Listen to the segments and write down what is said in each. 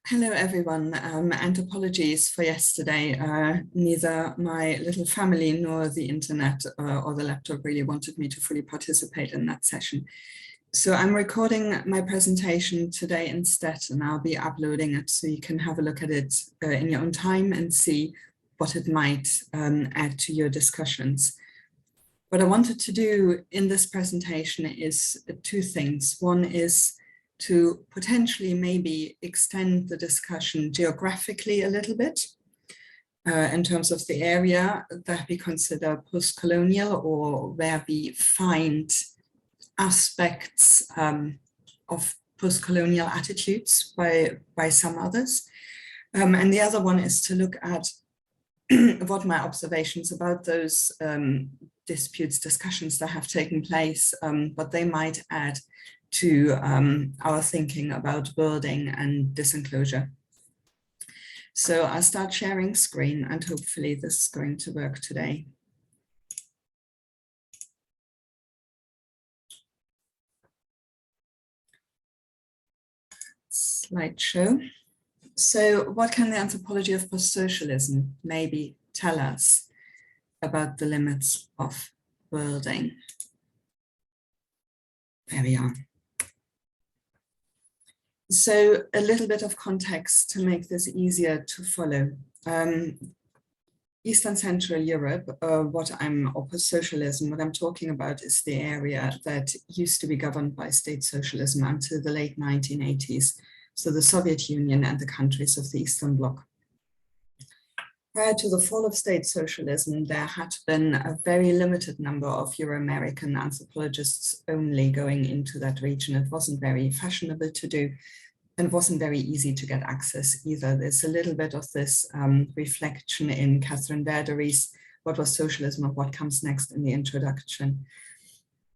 Hello, everyone, and apologies for yesterday. Neither my little family nor the internet or the laptop really wanted me to fully participate in that session. So I'm recording my presentation today instead, and I'll be uploading it so you can have a look at it in your own time and see what it might add to your discussions. What I wanted to do in this presentation is two things. One is to potentially maybe extend the discussion geographically a little bit in terms of the area that we consider post-colonial or where we find aspects of post-colonial attitudes by some others. And the other one is to look at what my observations about those disputes, discussions that have taken place, what they might add to our thinking about building and disenclosure. So I'll start sharing screen and hopefully this is going to work today. Slideshow. So what can the anthropology of post-socialism maybe tell us about the limits of building? There we are. So a little bit of context to make this easier to follow. Eastern Central Europe, or post-socialism, what I'm talking about is the area that used to be governed by state socialism until the late 1980s. So the Soviet Union and the countries of the Eastern Bloc. Prior to the fall of state socialism, there had been a very limited number of Euro-American anthropologists only going into that region. It wasn't very fashionable to do and wasn't very easy to get access either. There's a little bit of this reflection in Catherine Verdery's What Was Socialism and What Comes Next in the introduction.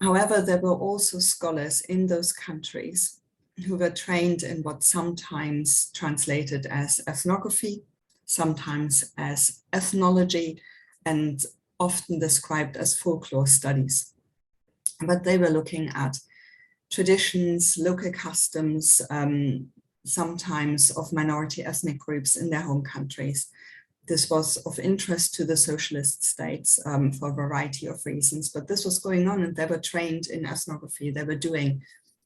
However, there were also scholars in those countries who were trained in what sometimes translated as ethnography, sometimes as ethnology, and often described as folklore studies. But they were looking at traditions, local customs, sometimes of minority ethnic groups in their home countries. This was of interest to the socialist states for a variety of reasons, but this was going on and they were trained in ethnography. They were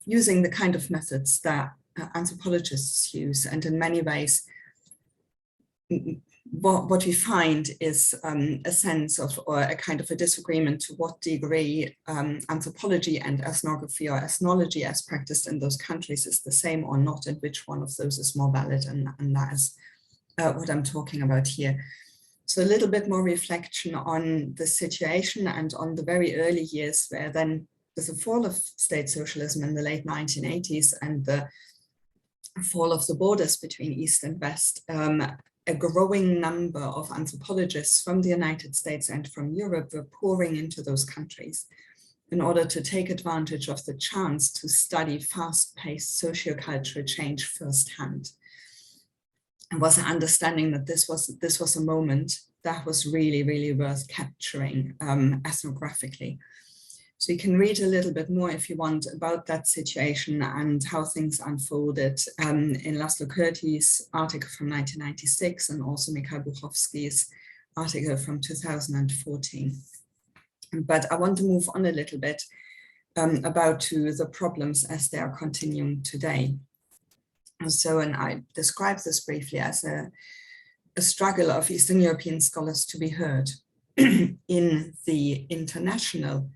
using the kind of methods that anthropologists use, and in many ways, what we find is a sense of, or a kind of a disagreement to what degree anthropology and ethnography or ethnology as practiced in those countries is the same or not, and which one of those is more valid, and that is what I'm talking about here. So a little bit more reflection on the situation and on the very early years where then with the fall of state socialism in the late 1980s and the fall of the borders between East and West, a growing number of anthropologists from the United States and from Europe were pouring into those countries in order to take advantage of the chance to study fast-paced sociocultural change firsthand. And was an understanding that this was a moment that was really, really worth capturing ethnographically. So you can read a little bit more if you want about that situation and how things unfolded in Laszlo Kurti's article from 1996 and also Mikhail Buchowski's article from 2014. But I want to move on a little bit about to the problems as they are continuing today. And I describe this briefly as a struggle of Eastern European scholars to be heard in the international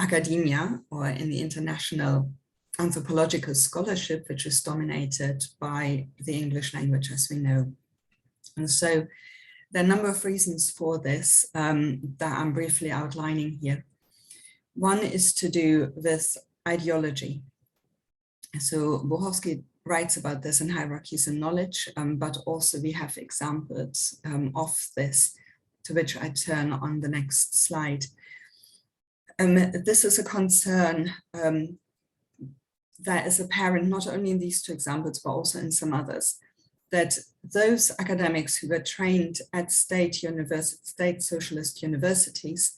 academia or in the international anthropological scholarship, which is dominated by the English language, as we know. And so there are a number of reasons for this that I'm briefly outlining here. One is to do with ideology. So Buchowski writes about this in Hierarchies in Knowledge, but also we have examples of this, to which I turn on the next slide. This is a concern that is apparent not only in these two examples, but also in some others, that those academics who were trained at state socialist universities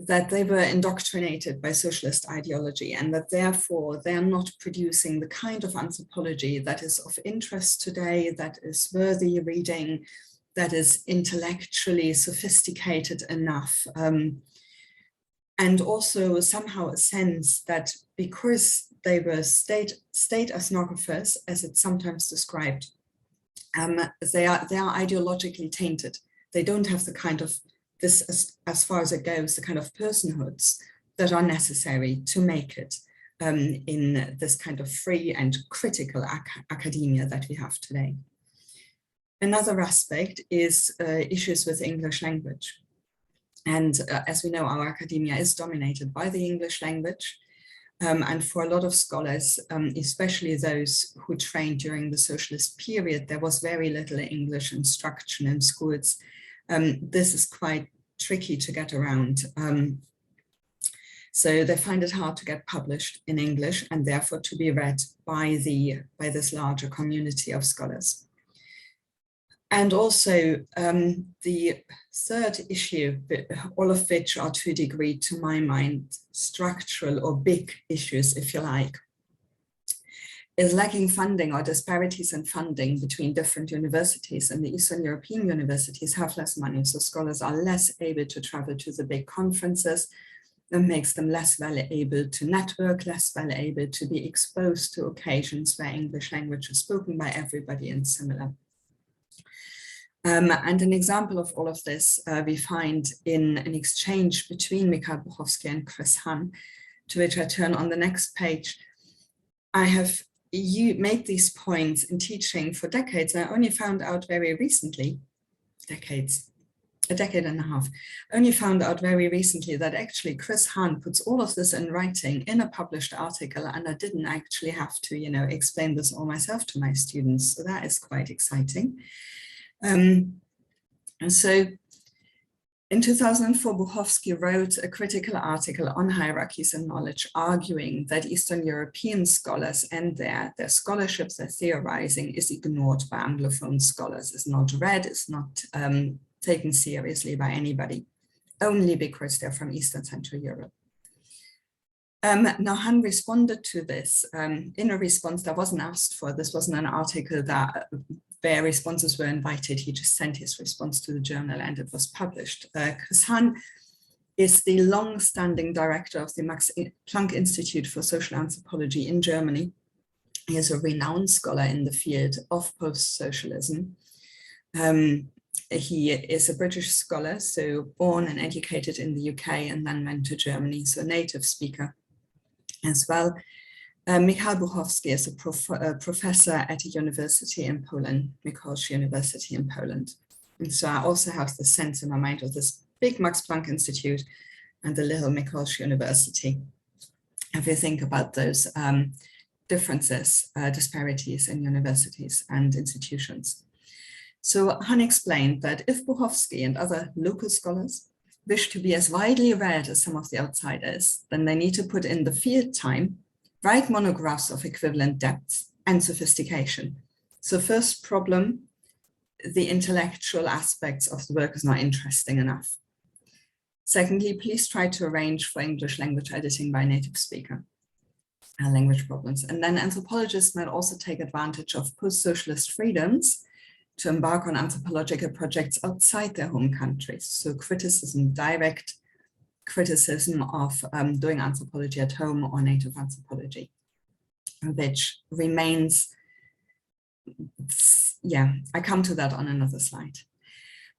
that they were indoctrinated by socialist ideology and that therefore they are not producing the kind of anthropology that is of interest today, that is worthy reading, that is intellectually sophisticated enough. And also somehow a sense that because they were state ethnographers, as it's sometimes described, they are ideologically tainted. They don't have the kind of this, as far as it goes, the kind of personhoods that are necessary to make it in this kind of free and critical academia that we have today. Another aspect is issues with English language. And as we know, our academia is dominated by the English language. And for a lot of scholars, especially those who trained during the socialist period, there was very little English instruction in schools. This is quite tricky to get around. So they find it hard to get published in English and therefore to be read by this larger community of scholars. And also the third issue, all of which are to a degree, to my mind, structural or big issues, if you like, is lacking funding or disparities in funding between different universities. And the Eastern European universities have less money, so scholars are less able to travel to the big conferences. That makes them less well able to network, less well able to be exposed to occasions where English language is spoken by everybody and similar. And an example of all of this we find in an exchange between Michal Buchowski and Chris Hahn, to which I turn on the next page. I have made these points in teaching for decades. I only found out very recently, a decade and a half, only found out very recently that actually Chris Hahn puts all of this in writing in a published article, and I didn't actually have to, explain this all myself to my students. So that is quite exciting. And so in 2004, Buchowski wrote a critical article on hierarchies in knowledge, arguing that Eastern European scholars and their scholarships, their theorizing, is ignored by Anglophone scholars, is not read, is not taken seriously by anybody, only because they're from Eastern Central Europe. Now, Hahn responded to this in a response that wasn't asked for. This wasn't an article where responses were invited. He just sent his response to the journal and it was published. Chris Hahn is the long-standing director of the Max Planck Institute for Social Anthropology in Germany. He is a renowned scholar in the field of post-socialism. He is a British scholar, so born and educated in the UK and then went to Germany, so a native speaker as well. Michal Buchowski is a professor at a university in Poland, Mikołajs University in Poland. And so I also have the sense in my mind of this big Max Planck Institute and the little Mikołajs University. If you think about those differences, disparities in universities and institutions. So Hahn explained that if Buchowski and other local scholars wish to be as widely read as some of the outsiders, then they need to put in the field time, write monographs of equivalent depth and sophistication. So first problem, the intellectual aspects of the work is not interesting enough. Secondly, please try to arrange for English language editing by a native speaker. Language problems. And then anthropologists might also take advantage of post-socialist freedoms to embark on anthropological projects outside their home countries. So criticism, direct criticism of doing anthropology at home or native anthropology, which remains, I come to that on another slide.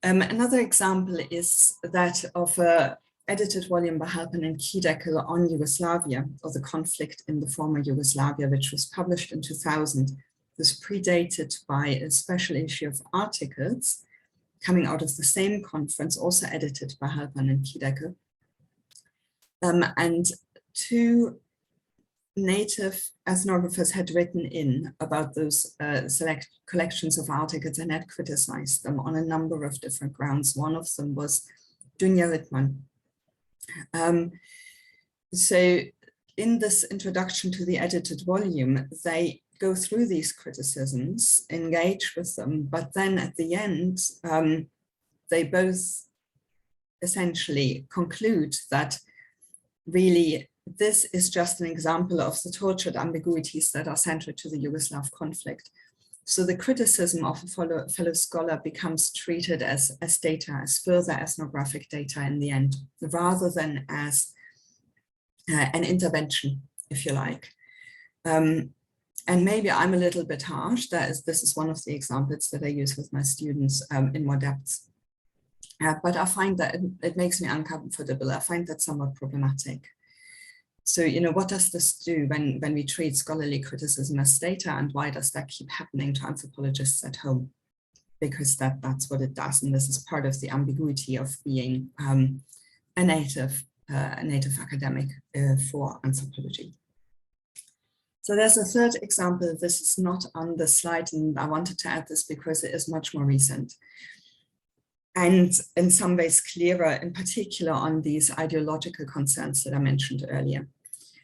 Another example is that of an edited volume by Halpern and Kiedecker on Yugoslavia, or the conflict in the former Yugoslavia, which was published in 2000. This predated by a special issue of articles coming out of the same conference, also edited by Halpern and Kiedecker. And two native ethnographers had written in about those select collections of articles and had criticized them on a number of different grounds. One of them was Dunja Rittmann. So in this introduction to the edited volume, they go through these criticisms, engage with them, but then at the end, they both essentially conclude that really this is just an example of the tortured ambiguities that are central to the Yugoslav conflict. So the criticism of a fellow scholar becomes treated as data, as further ethnographic data in the end, rather than as an intervention, if you like. And maybe I'm a little bit harsh. This is one of the examples that I use with my students in more depth. But I find that it makes me uncomfortable. I find that somewhat problematic. So, what does this do when we treat scholarly criticism as data, and why does that keep happening to anthropologists at home? Because that's what it does. And this is part of the ambiguity of being a native academic for anthropology. So there's a third example. This is not on the slide, and I wanted to add this because it is much more recent. And in some ways clearer, in particular on these ideological concerns that I mentioned earlier.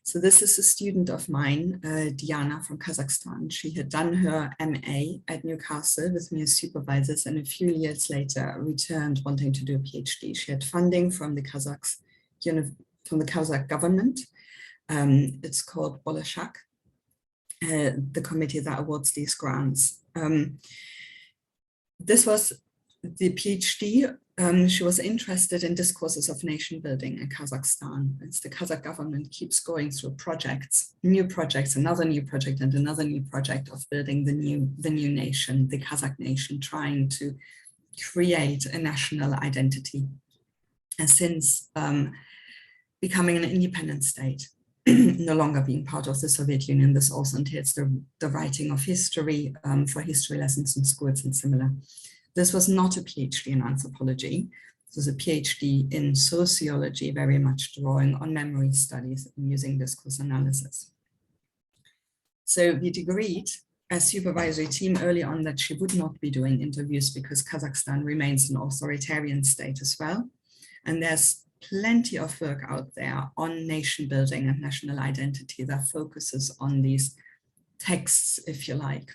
So this is a student of mine, Diana from Kazakhstan. She had done her MA at Newcastle with me as supervisors, and a few years later returned wanting to do a PhD. She had funding from the Kazakh government. It's called Bolashak, the committee that awards these grants. This was the PhD. She was interested in discourses of nation building in Kazakhstan. As the Kazakh government keeps going through projects, new projects, another new project and another new project of building the new nation, the Kazakh nation, trying to create a national identity. And since becoming an independent state, no longer being part of the Soviet Union, this also entails the writing of history for history lessons in schools and similar. This was not a PhD in anthropology. This was a PhD in sociology, very much drawing on memory studies and using discourse analysis. So we agreed as supervisory team early on that she would not be doing interviews because Kazakhstan remains an authoritarian state as well. And there's plenty of work out there on nation building and national identity that focuses on these texts, if you like,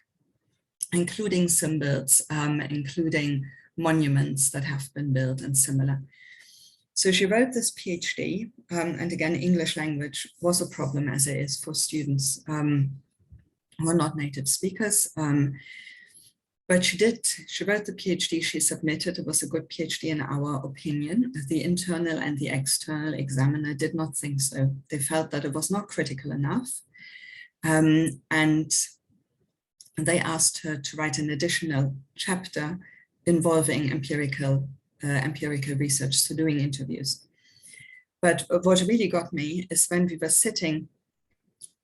including symbols, including monuments that have been built and similar. So she wrote this PhD, and again, English language was a problem as it is for students who are not native speakers. But she wrote the PhD, she submitted, it was a good PhD in our opinion. The internal and the external examiner did not think so. They felt that it was not critical enough. And they asked her to write an additional chapter involving empirical research, so doing interviews. But what really got me is when we were sitting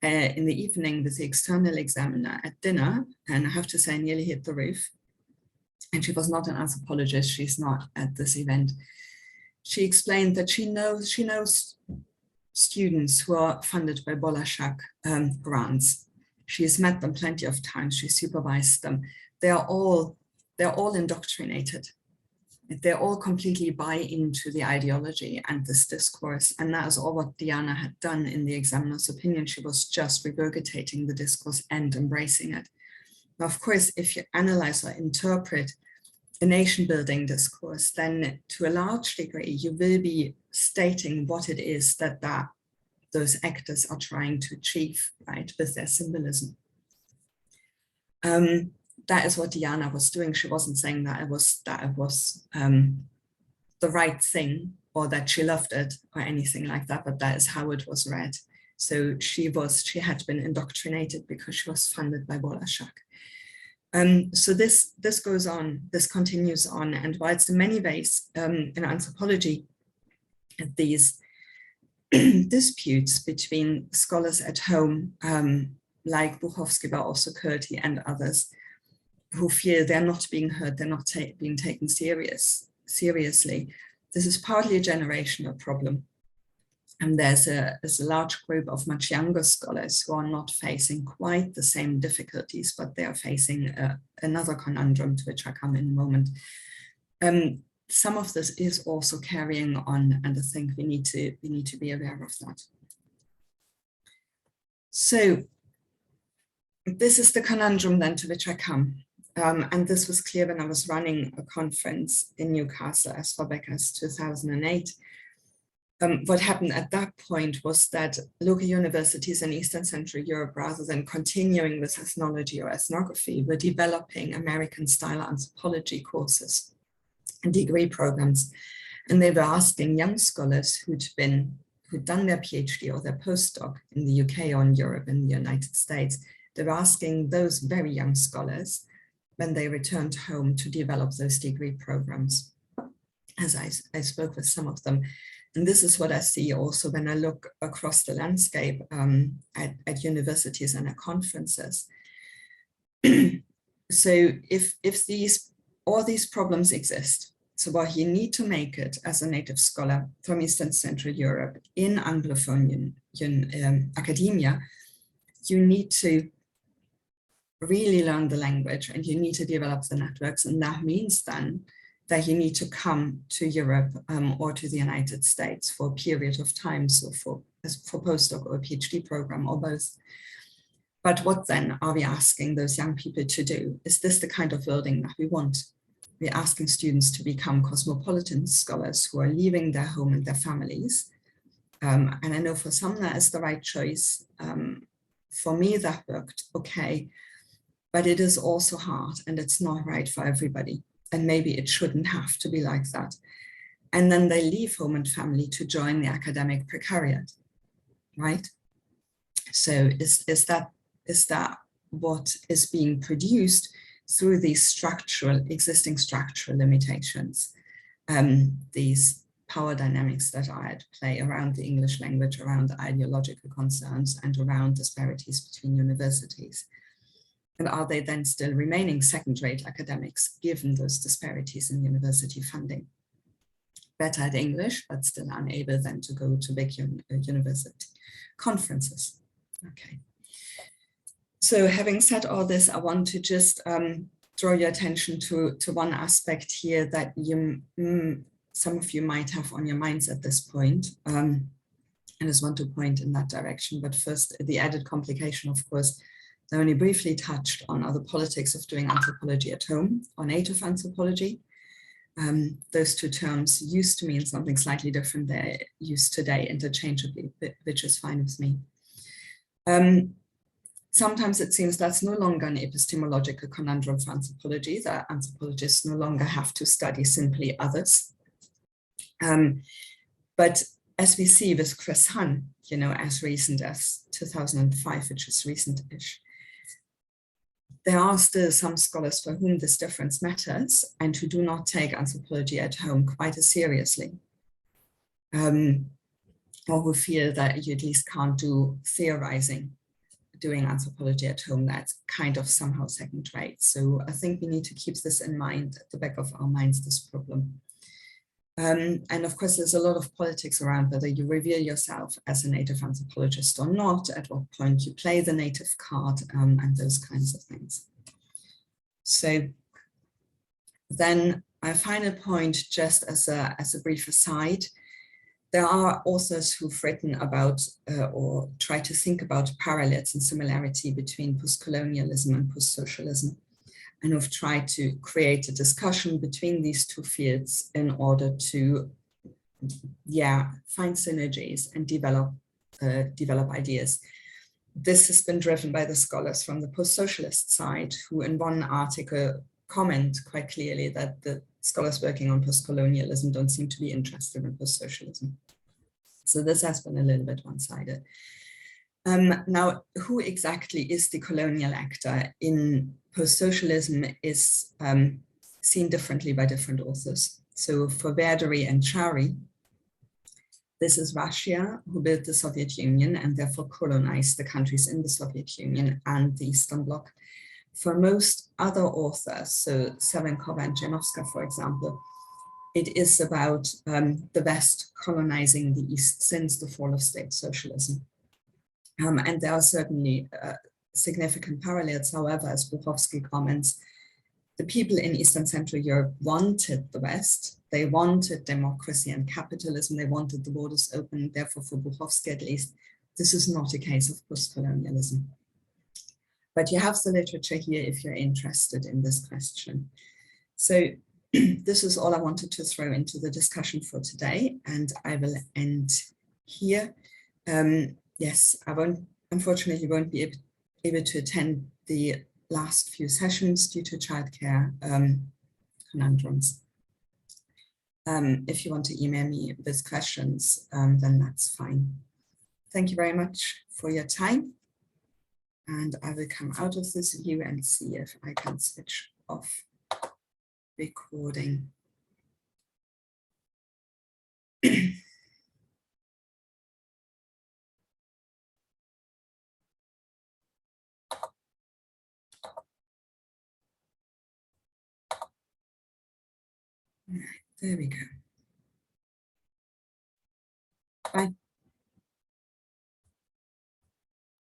in the evening with the external examiner at dinner, and I have to say I nearly hit the roof, and she was not an anthropologist, she's not at this event. She explained that she knows students who are funded by Bolashak grants. She has met them plenty of times, she supervised them. They're all indoctrinated. They all completely buy into the ideology and this discourse. And that is all what Diana had done in the examiner's opinion. She was just regurgitating the discourse and embracing it. Now, of course, if you analyze or interpret a nation building discourse, then to a large degree, you will be stating what it is that those actors are trying to achieve, right, with their symbolism. That is what Diana was doing. She wasn't saying that it was the right thing or that she loved it or anything like that, but that is how it was read. So she had been indoctrinated because she was funded by Bolashak. So this goes on, this continues on, and whilst in many ways in anthropology, these disputes between scholars at home, like Buchowski, but also Curti and others, who feel they're not being heard, they're not being taken seriously. This is partly a generational problem. And there's a large group of much younger scholars who are not facing quite the same difficulties, but they are facing another conundrum to which I come in a moment. Some of this is also carrying on, and I think we need to be aware of that. So this is the conundrum then to which I come. And this was clear when I was running a conference in Newcastle as far back as 2008. What happened at that point was that local universities in Eastern Central Europe, rather than continuing with ethnology or ethnography, were developing American-style anthropology courses and degree programs. And they were asking young scholars who'd done their PhD or their postdoc in the UK or in Europe, in the United States, they were asking those very young scholars when they returned home to develop those degree programs. As I spoke with some of them. And this is what I see also when I look across the landscape at universities and at conferences. So if all these problems exist, so while you need to make it as a native scholar from Eastern Central Europe in Anglophone academia, you need to really learn the language and you need to develop the networks. And that means then that you need to come to Europe or to the United States for a period of time, so for postdoc or a PhD program or both. But what then are we asking those young people to do? Is this the kind of building that we want? We're asking students to become cosmopolitan scholars who are leaving their home and their families. And I know for some that is the right choice. For me, that worked okay, but it is also hard and it's not right for everybody. And maybe it shouldn't have to be like that. And then they leave home and family to join the academic precariat, right? So is that what is being produced through these existing structural limitations, these power dynamics that are at play around the English language, around ideological concerns, and around disparities between universities? And are they then still remaining second-rate academics given those disparities in university funding? Better at English, but still unable then to go to big university conferences. Okay. So having said all this, I want to just draw your attention to one aspect here that some of you might have on your minds at this point. I just want to point in that direction. But first, the added complication, of course, I only briefly touched on are the politics of doing anthropology at home or native anthropology. Those two terms used to mean something slightly different. They're used today interchangeably, which is fine with me. Sometimes it seems that's no longer an epistemological conundrum for anthropology, that anthropologists no longer have to study simply others. But as we see with Chris Hunn, as recent as 2005, which is recent-ish, there are still some scholars for whom this difference matters and who do not take anthropology at home quite as seriously, or who feel that you at least can't do theorizing doing anthropology at home. That's kind of somehow second rate. So I think we need to keep this in mind at the back of our minds, this problem. And of course, there's a lot of politics around whether you reveal yourself as a native anthropologist or not, at what point you play the native card, and those kinds of things. So then a final point, just as a brief aside, there are authors who've written about or try to think about parallels and similarity between post-colonialism and post-socialism, and who've tried to create a discussion between these two fields in order to, find synergies and develop ideas. This has been driven by the scholars from the post-socialist side, who in one article comment quite clearly that the scholars working on post-colonialism don't seem to be interested in post-socialism. So this has been a little bit one-sided. Now, who exactly is the colonial actor in post-socialism is seen differently by different authors. So for Verdery and Chari, this is Russia, who built the Soviet Union and therefore colonized the countries in the Soviet Union and the Eastern Bloc. For most other authors, so Savinkova and Janovska, for example, it is about the West colonizing the East since the fall of state socialism. And there are certainly significant parallels. However, as Buchowski comments, the people in Eastern Central Europe wanted the West. They wanted democracy and capitalism. They wanted the borders open. Therefore, for Buchowski at least, this is not a case of post-colonialism. But you have the literature here if you're interested in this question. So this is all I wanted to throw into the discussion for today, and I will end here. Yes, I unfortunately won't be able to attend the last few sessions due to childcare conundrums. If you want to email me with questions, then that's fine. Thank you very much for your time. And I will come out of this view and see if I can switch off recording. There we go. Bye.